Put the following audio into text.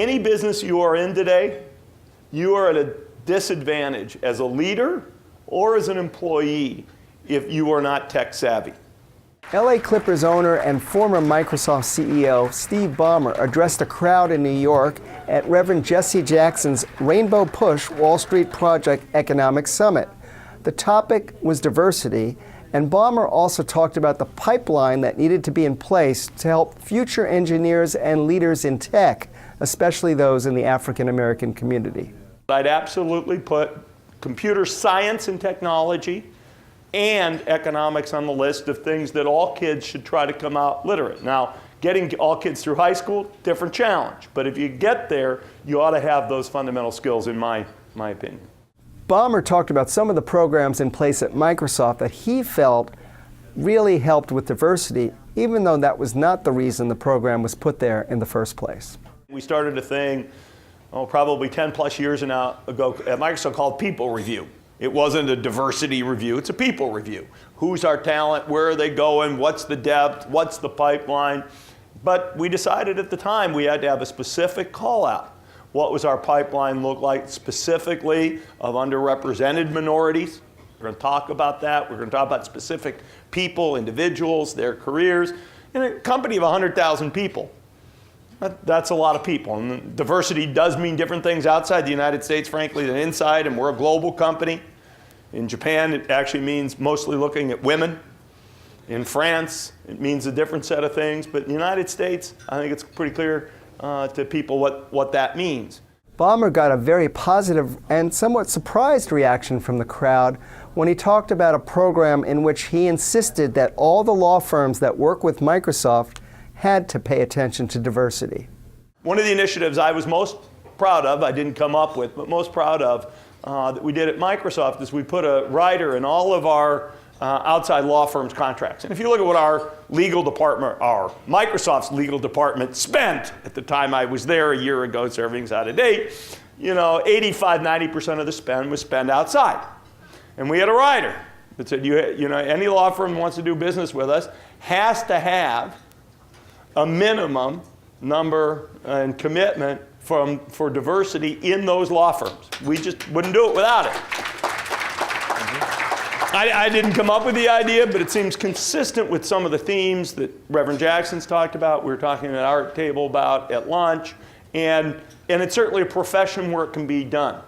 any business you are in today, you are at a disadvantage as a leader or as an employee if you are not tech savvy. LA Clippers owner and former Microsoft CEO Steve Ballmer addressed a crowd in New York at Reverend Jesse Jackson's Rainbow Push Wall Street Project Economic Summit. The topic was diversity, and Ballmer also talked about the pipeline that needed to be in place to help future engineers and leaders in tech, especially those in the African American community. I'd absolutely put computer science and technology and economics on the list of things that all kids should try to come out literate. Now, getting all kids through high school, different challenge. But if you get there, you ought to have those fundamental skills, in my opinion. Ballmer talked about some of the programs in place at Microsoft that he felt really helped with diversity, even though that was not the reason the program was put there in the first place. We started a thing, probably 10 plus years ago at Microsoft called People Review. It wasn't a diversity review, it's a people review. Who's our talent, where are they going, what's the depth, what's the pipeline? But we decided at the time we had to have a specific call out. What was our pipeline look like specifically of underrepresented minorities? We're going to talk about that. We're going to talk about specific people, individuals, their careers. In a company of 100,000 people, that's a lot of people. And diversity does mean different things outside the United States, frankly, than inside, and we're a global company. In Japan, it actually means mostly looking at women. In France, it means a different set of things. But in the United States, I think it's pretty clear to people what that means. Ballmer got a very positive and somewhat surprised reaction from the crowd when he talked about a program in which he insisted that all the law firms that work with Microsoft had to pay attention to diversity. One of the initiatives I was most proud of, I didn't come up with, but most proud of, that we did at Microsoft is we put a rider in all of our outside law firms' contracts. And if you look at what our legal department, our Microsoft's legal department spent at the time I was there a year ago, so everything's out of date, 85, 90% of the spend was spent outside. And we had a rider that said, any law firm that wants to do business with us has to have a minimum number and commitment for diversity in those law firms. We just wouldn't do it without it. I didn't come up with the idea, but it seems consistent with some of the themes that Reverend Jackson's talked about, we were talking at our table about at lunch, and it's certainly a profession where it can be done.